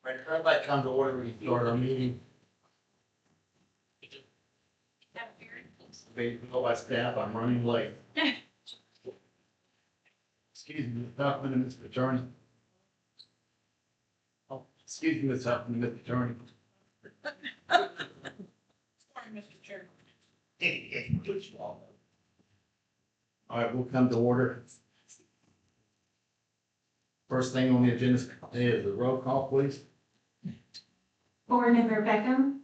Right, everybody come to order, we start our meeting. They know my staff, I'm running late. Excuse me, Ms. Huffman and Mr. Attorney. Oh, excuse me, Ms. Huffman and Mr. Attorney. Sorry, Mr. Chairman. All right, we'll come to order. First thing on the agenda is the roll call, please. Board Member Beckham.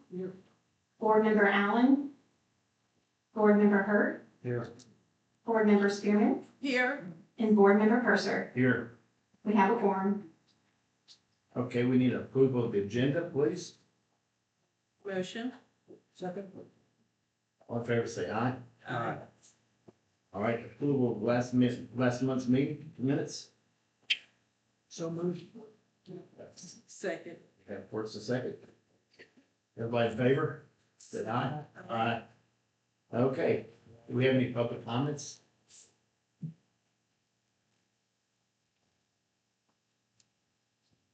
Board Member Allen. Board Member Hurt. Here. Board Member Spearman. Here. And Board Member Purser. Here. We have a quorum. Okay, we need approval of the agenda, please. Motion. Second. All in favor, say aye. Aye. All right, approval of last month's meeting minutes. So moved. Second. Okay, first and second. Everybody in favor? Say aye. Aye. Okay, do we have any public comments?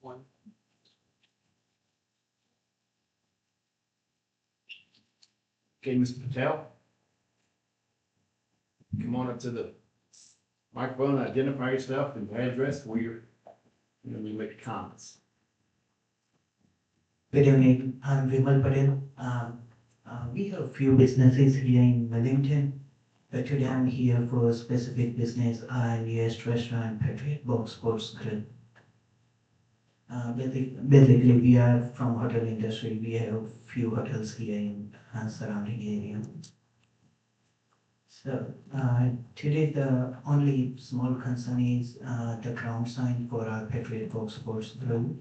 One. Okay, Mr. Patel. Come on up to the microphone, identify yourself and your address where you're going to make comments. Good evening, I'm Vimal Patel. We have a few businesses here in Wellington, but today I'm here for a specific business, nearest restaurant, Patriot Box Sports Grill. Basically, we are from hotel industry. We have few hotels here in surrounding area. So today the only small concern is the ground sign for our Patriot Box Sports Grill.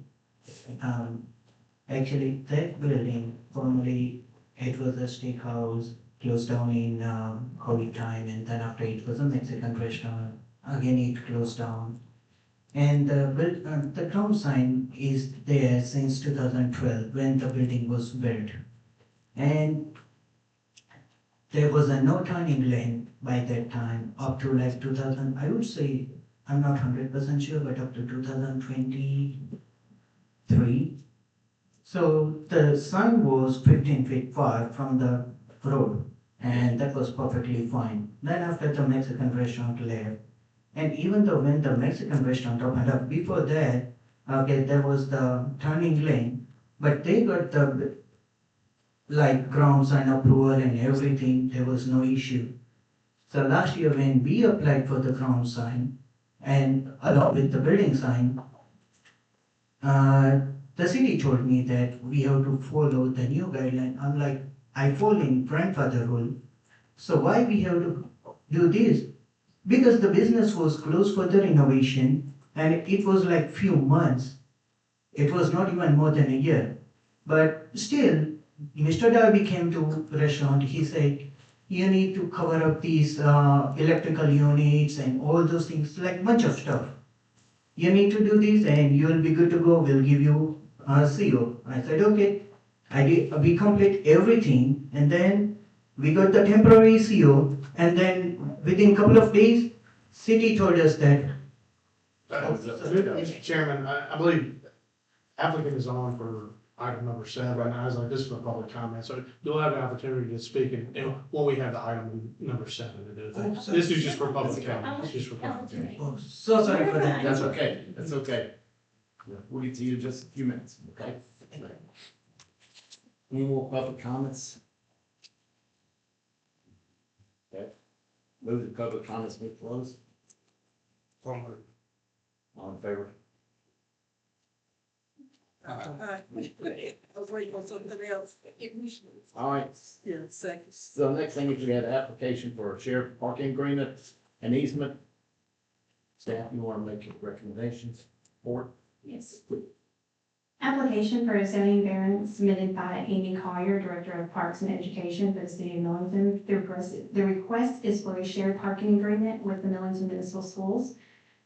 Actually, that building formerly it was a steakhouse, closed down in COVID time, and then after it was a Mexican restaurant. Again, it closed down. And the ground sign is there since 2012 when the building was built. And there was a no turning lane by that time up to like 2000, I would say, I'm not 100% sure, but up to 2023. So the sign was 15 feet far from the road, and that was perfectly fine. Then after the Mexican restaurant left, and even though when the Mexican restaurant opened up, before that, okay, there was the turning lane, but they got the like ground sign approval and everything, there was no issue. So last year when we applied for the ground sign, and along with the building sign, the city told me that we have to follow the new guideline. I'm like, I fall in grandfather rule. So why we have to do this? Because the business was closed for the renovation and it was like few months. It was not even more than a year. But still, Mr. Darby came to restaurant. He said, you need to cover up these electrical units and all those things, like bunch of stuff. You need to do this and you will be good to go. We'll give you a CO. I said, okay. We complete everything and then we got the temporary CO and then within a couple of days, city told us that. Mr. Chairman, I believe applicant is on for item number 7, and I was like, this is for public comment, so you'll have an opportunity to speak and when we have the item number 7 to do that. This is just for public comment, it's just for public comment. Oh, so sorry for that. That's okay, that's okay. We'll get to you in just a few minutes, okay? Any more public comments? Okay. Move the public comments be closed. All in favor? Aye. I was waiting on something else. All right, Yeah, second. so the next thing is we had an application for a shared parking agreement and easement. Staff, you want to make your recommendations for Yes. Application for a zoning variance submitted by Amy Collier, Director of Parks and Education for the City of Millington. The request is for a shared parking agreement with the Millington Municipal Schools.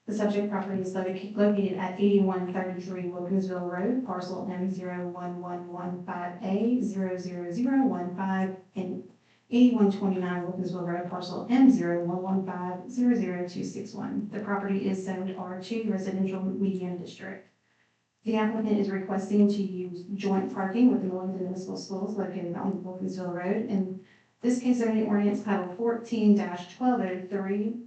The subject property is located at 8133 Wilkinsville Road, parcel M01115A00015, and 8129 Wilkinsville Road, parcel M011500261. The property is zoned R2 Residential Medium District. The applicant is requesting to use joint parking with the Millington Municipal Schools located on Wilkinsville Road. In this case, zoning ordinance title 14-1203,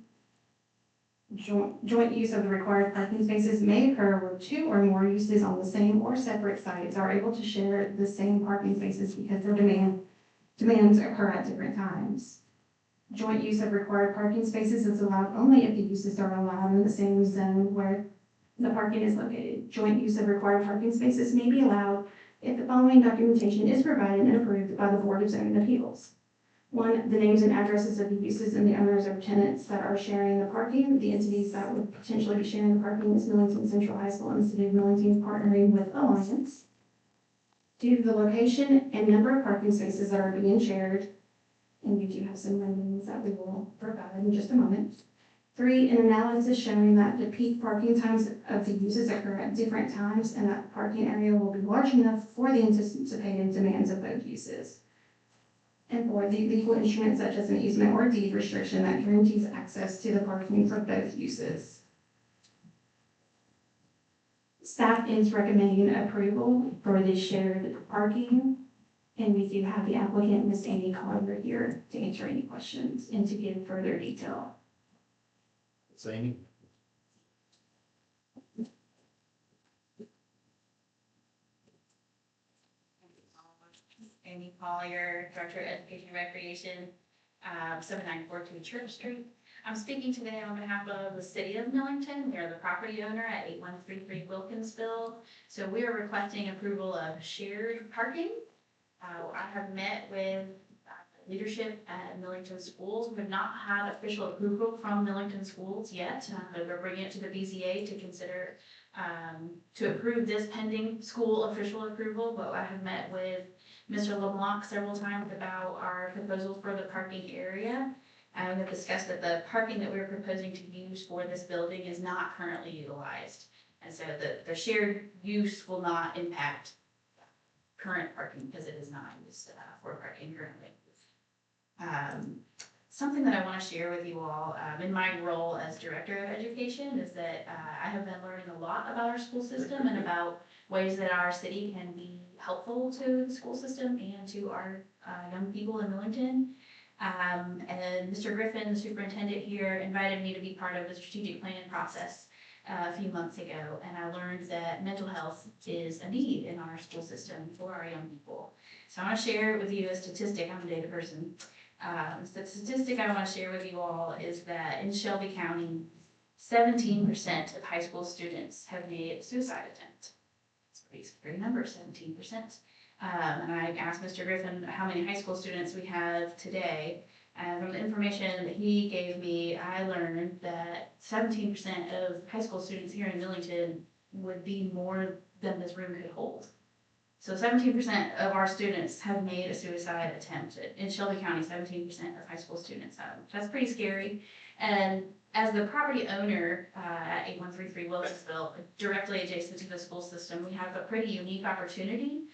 joint use of the required parking spaces may occur where two or more uses on the same or separate sites are able to share the same parking spaces because their demands occur at different times. Joint use of required parking spaces is allowed only if the uses are allowed in the same zone where the parking is located. Joint use of required parking spaces may be allowed if the following documentation is provided and approved by the Board of Zoning Appeals. 1, the names and addresses of the uses and the owners or tenants that are sharing the parking. The entities that would potentially be sharing the parking is Millington Central High School and the City of Millington partnering with Alliance. 2, the location and number of parking spaces that are being shared. And we do have some renderings that we will provide in just a moment. 3, an analysis showing that the peak parking times of the uses occur at different times and that the parking area will be large enough for the anticipated demands of both uses. And 4, the legal instrument such as an easement or deed restriction that guarantees access to the parking for both uses. Staff is recommending approval for the shared parking. And we do have the applicant, Ms. Amy Collier, here to answer any questions and to give further detail. Ms. Amy? Amy Collier, Director of Education and Recreation, 7942 Church Street. I'm speaking today on behalf of the City of Millington. We are the property owner at 8133 Wilkinsville. So we are requesting approval of shared parking. I have met with leadership at Millington Schools. We have not had official approval from Millington Schools yet, but we're bringing it to the BZA to consider to approve this pending school official approval. But I have met with Mr. LeBlanc several times about our proposals for the parking area. We have discussed that the parking that we're proposing to use for this building is not currently utilized. And so the shared use will not impact current parking because it is not used for parking currently. Something that I want to share with you all in my role as Director of Education is that I have been learning a lot about our school system and about ways that our city can be helpful to the school system and to our young people in Millington. And Mr. Griffin, the superintendent here, invited me to be part of the strategic planning process a few months ago, and I learned that mental health is a need in our school system for our young people. So I want to share with you a statistic. I'm a data person. The statistic I want to share with you all is that in Shelby County, 17% of high school students have made a suicide attempt. It's a pretty scary number, 17%. And I asked Mr. Griffin how many high school students we have today. And from the information that he gave me, I learned that 17% of high school students here in Millington would be more than this room could hold. So 17% of our students have made a suicide attempt. In Shelby County, 17% of high school students have. That's pretty scary. And as the property owner at 8133 Wilkinsville, directly adjacent to the school system, we have a pretty unique opportunity.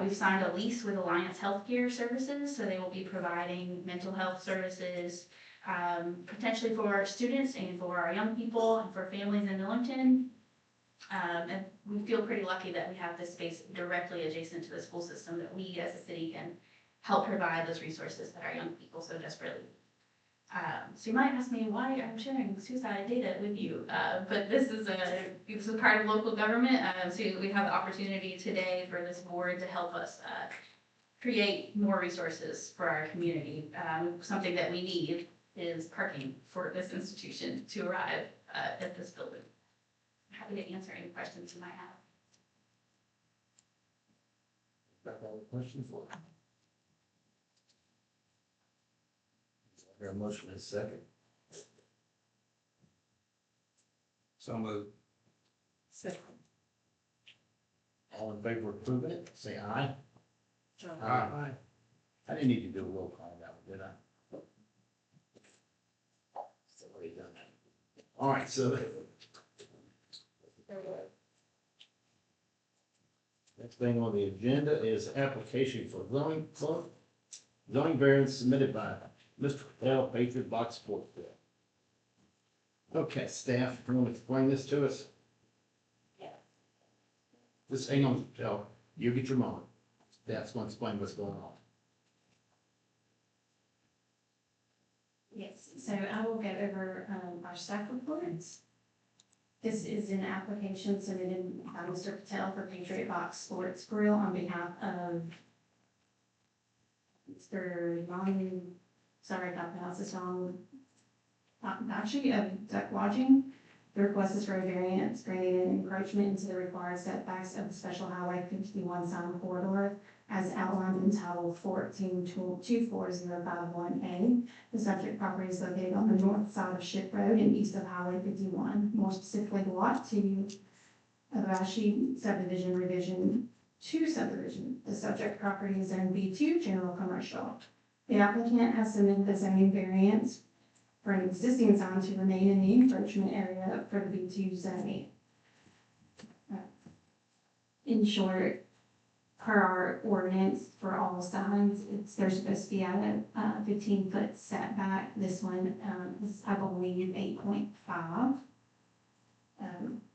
We've signed a lease with Alliance Healthcare Services, so they will be providing mental health services potentially for our students and for our young people and for families in Millington. And we feel pretty lucky that we have this space directly adjacent to the school system that we as a city can help provide those resources that our young people so desperately need. So you might ask me why I'm sharing suicide data with you, but this is part of local government. So we have the opportunity today for this board to help us create more resources for our community. Something that we need is parking for this institution to arrive at this building. I'm happy to answer any questions you might have. Got all the questions for you? Your motion is second. So moved. Second. All in favor of approving it, say aye. Aye. I didn't need to do a roll call on that one, did I? It's already done that. All right, so next thing on the agenda is application for zoning variance submitted by Mr. Patel, Patriot Box Sports Field. Okay, staff, you want to explain this to us? Just hang on, Joe. You get your moment. That's going to explain what's going on. Yes, so I will go over our staff reports. This is an application submitted by Mr. Patel for Patriot Box Sports Grill on behalf of Mr. Ron, sorry if I pronounced this wrong, Nachi of Duck Lodging. The request is for a variance granting an encroachment into the required setbacks of the Special Highway 51 sign corridor as outlined in Title 14-24051A. The subject property is located on the north side of Ship Road and east of Highway 51, more specifically Lot 2 of Ashi subdivision revision 2 subdivision. The subject property is in B2 general commercial. The applicant has submitted the zoning variance for an existing sign to remain in the encroachment area for the B2 zoning. In short, per our ordinance for all signs, they're supposed to be at a 15-foot setback. This one is, I believe, 8.5.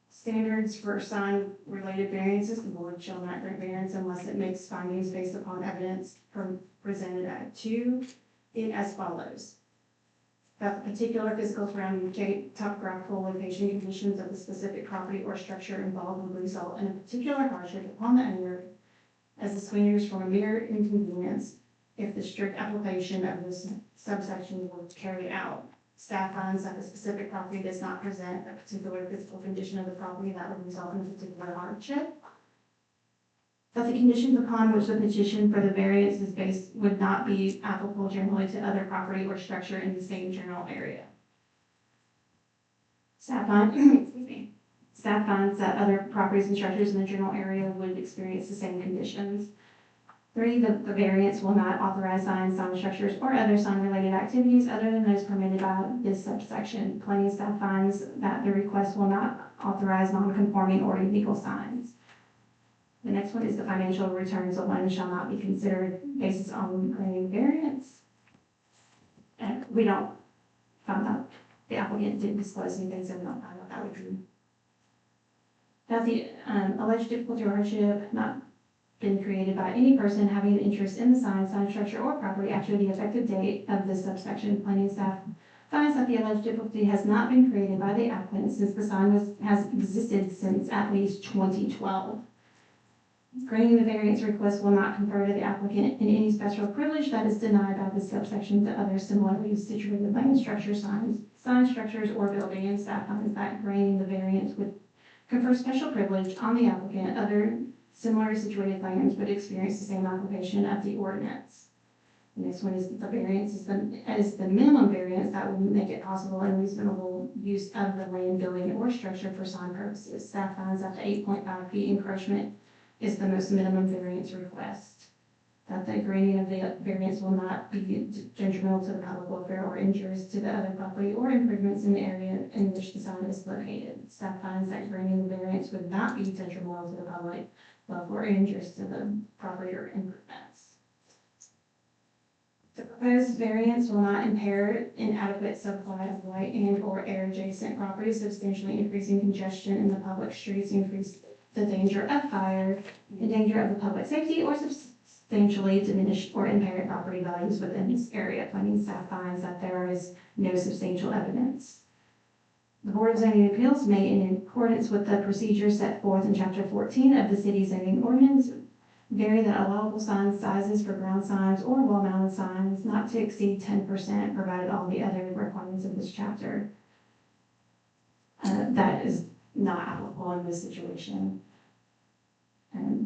Standards for sign-related variances, the board shall not grant variance unless it makes findings based upon evidence presented at 2. It as follows. That the particular physical surrounding topographical location conditions of the specific property or structure involved will result in a particular hardship upon the owner as distinguished from a mere inconvenience if the strict application of this subsection were carried out. Staff finds that the specific property does not present a particular physical condition of the property that would result in a particular hardship. That the conditions upon which the petition for the variance is based would not be applicable generally to other property or structure in the same general area. Staff finds that other properties and structures in the general area would experience the same conditions. 3, the variance will not authorize signs, sign structures, or other sign-related activities other than those permitted by this subsection. Planning staff finds that the request will not authorize non-conforming or illegal signs. The next one is the financial returns of one shall not be considered basis on granting variance. And we don't find out the applicant didn't disclose anything, so we don't find out that would be. That the alleged difficulty or hardship not been created by any person having an interest in the sign, structure, or property after the effective date of this subsection. Planning staff finds that the alleged difficulty has not been created by the applicant since the sign has existed since at least 2012. Granting the variance request will not confer to the applicant in any special privilege that is denied by this subsection to other similarly situated land structure signs, sign structures, or buildings. Staff finds that granting the variance would confer special privilege on the applicant. Other similarly situated lands would experience the same application of the ordinance. The next one is the variance is the minimum variance that will make it possible and reasonable use of the land, building, or structure for sign purposes. Staff finds that the 8.5 feet encroachment is the most minimum variance request. That the granting of the variance will not be detrimental to the public welfare or injurious to the other property or improvements in the area in which the sign is located. Staff finds that granting the variance would not be detrimental to the public welfare or injurious to the property or improvements. The proposed variance will not impair inadequate supply of light and/or air adjacent properties, substantially increasing congestion in the public streets, increase the danger of fire, the danger of the public safety, or substantially diminish or impair property values within this area. Planning staff finds that there is no substantial evidence. The Board of Zoning Appeals may, in accordance with the procedures set forth in Chapter 14 of the City Zoning Ordinance, vary the allowable sign sizes for ground signs or wall-mounted signs not to exceed 10%, provided all the other requirements of this chapter. That is not applicable in this situation.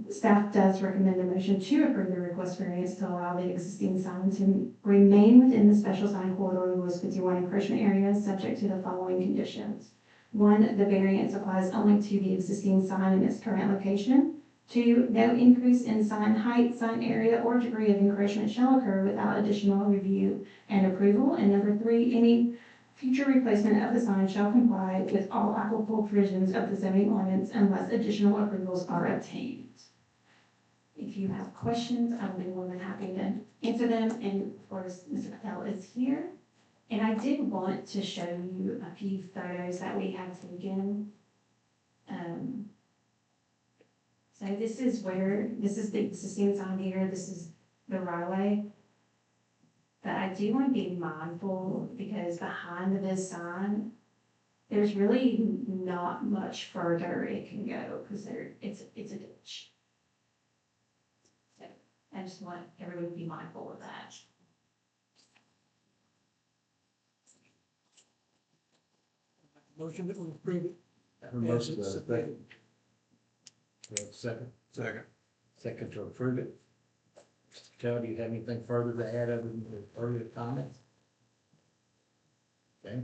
Staff does recommend a motion to approve the request variance to allow the existing sign to remain within the special sign corridor in Lewis 51 encroachment area, subject to the following conditions. 1, the variance applies only to the existing sign in its current location. 2, no increase in sign height, sign area, or degree of encroachment shall occur without additional review and approval. And number 3, any future replacement of the sign shall comply with all applicable provisions of the zoning ordinance unless additional approvals are obtained. If you have questions, I will be more than happy to answer them. And of course, Mr. Patel is here. And I did want to show you a few photos that we have taken. So this is the existing sign here, this is the right of way. But I do want to be mindful because behind this sign, there's really not much further it can go because it's a ditch. So I just want everyone to be mindful of that. Motion that we approve it. Have a motion, do I have a second? Do I have a second? Second. Second to approve it. Mr. Patel, do you have anything further to add other than the earlier comments? Okay.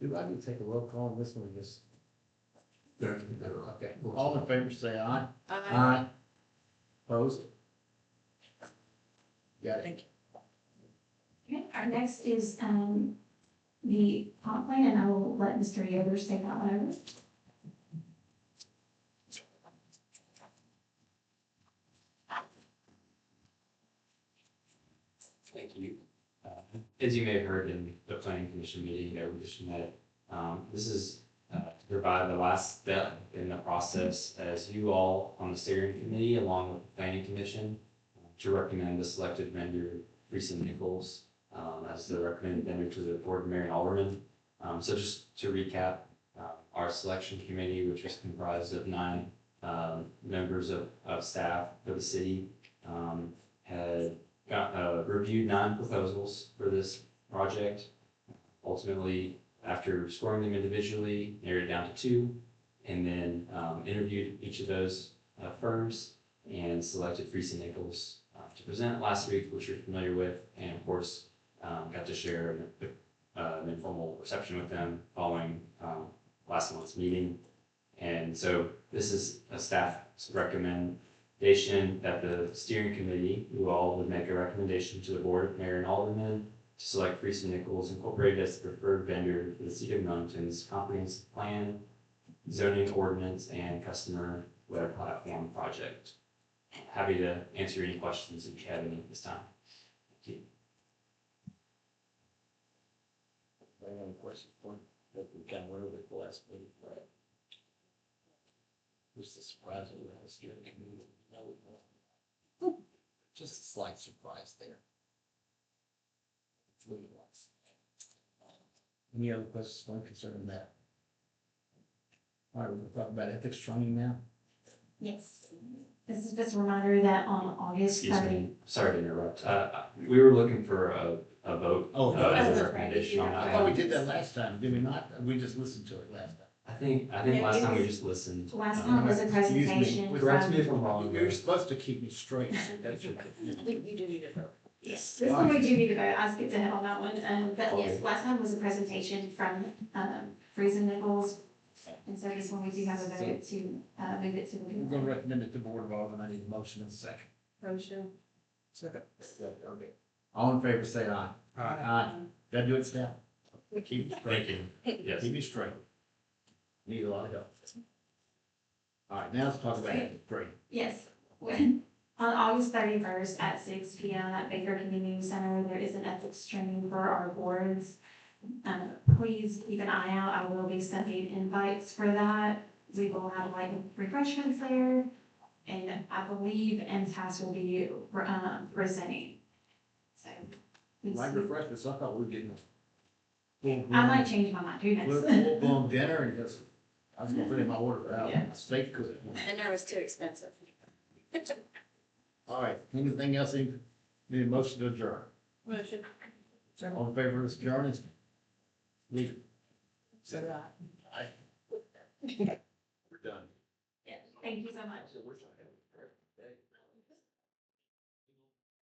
Do I need to take a roll call on this one or just? Okay, all in favor, say aye. Aye. Opposed? Got it. Thank you. Okay, our next is, the comp plan, and I will let Mr. Yoders take that one over. Thank you. As you may have heard in the planning commission meeting that we just met, this is to provide the last step in the process as you all on the steering committee, along with the planning commission, to recommend the selected vendor, Reese Nichols, as the recommended vendor to the board of mayor and alderman. So just to recap, our selection committee, which is comprised of 9 members of staff for the city, had reviewed 9 proposals for this project. Ultimately, after scoring them individually, narrowed it down to 2, and then interviewed each of those firms and selected Reese Nichols to present last week, which you're familiar with, and of course, got to share an informal reception with them following last month's meeting. And so this is a staff's recommendation that the steering committee, who all would make a recommendation to the board of mayor and aldermen to select Reese Nichols Incorporated as the preferred vendor for the City of Millington's comprehensive plan, zoning ordinance, and customer web platform project. Happy to answer any questions if you have any at this time. Thank you. Any questions for me? That we kind of went over the last meeting, right? Just a surprise that we had a steering committee. No, just a slight surprise there. It's really nice. Any other questions or concerning that? All right, we're gonna talk about ethics training now. Yes. This is just a reminder that on August Excuse 30th. me, sorry to interrupt. We were looking for a vote Oh, as that's a right. recommendation on I that thought we one. did that last time, did we not? We just listened to it last time. I think Yeah, last it time we was- just listened. Last time was a Excuse me. presentation Correct me from. if I'm wrong. You're supposed to keep me straight. That's your- You do need to vote. Yes, this one we do need to vote, I skipped ahead on that one, but yes, Okay. last time was a presentation from, Friesen Nichols. And so this one we do have a vote to, move it to the. We're gonna recommend it to board of aldermen. I need a motion and a second. Motion. Second. Okay. All in favor, say aye. Aye. Gotta do it, staff. Keep it straight. Thank you. Yes. Keep it straight. Need a lot of help. All right, now let's talk about it. Great. Yes, when, on August 31st at 6 p.m. at Baker Community Center, there is an ethics training for our boards. Please keep an eye out, I will be sending invites for that. We will have like refreshments there, and I believe MTAS will be, presenting. So. please Like keep- refreshments, I thought we were getting. I might change my mind, who knows? Full-blown dinner and just, I was gonna put in my order out, Yeah. steak could. Dinner was too expensive. All right, anything else, need a motion to adjourn? Motion. All in favor of adjourning? Leave. Second. Aye. We're done. Yeah, thank you so much. So we're talking about-